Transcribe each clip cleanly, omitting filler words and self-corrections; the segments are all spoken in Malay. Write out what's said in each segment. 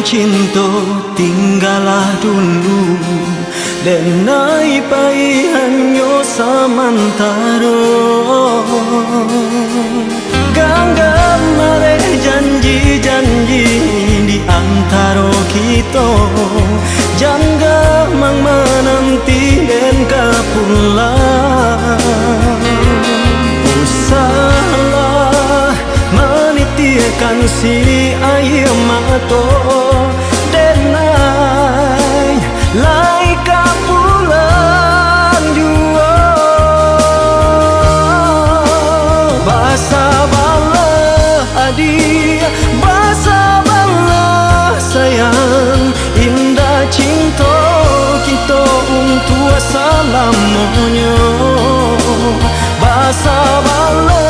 cinta tinggallah dulu denai pai hanya samantara ganggam mare janji-janji di antara kita jangga mang menanti dan kapulang usahalah menitikan si air mata denai lai kapulang jua basa bala adik basa bala sayang indah cinta kita untuk selamanya basa bala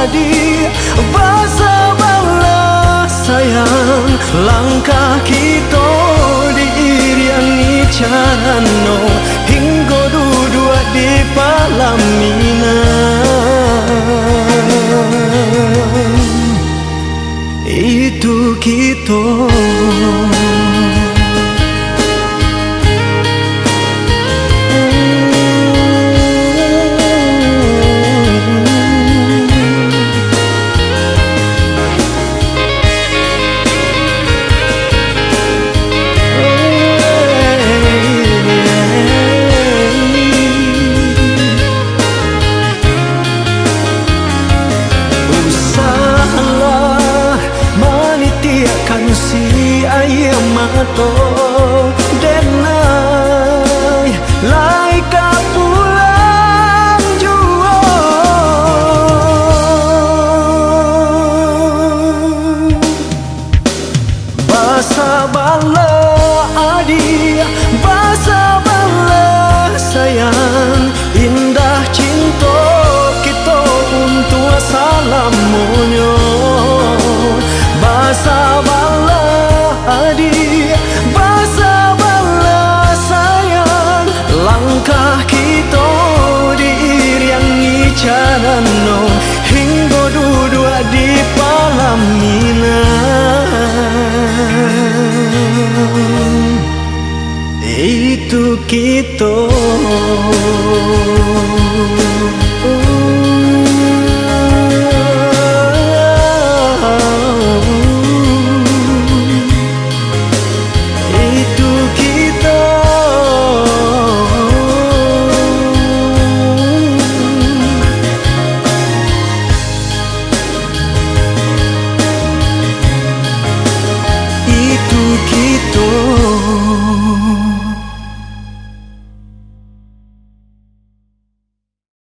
adik basa bala sayang langkah kita diiringi carano hingga duduk di pelaminan itu kita. Si air mata denai lai kapulang jua basa bala adik basa bala sayang indah cinta kita untuk selamanya basa bala adik basa bala sayang langkah kita diiringi carano hingga duduk di pelaminan itu kita. Itu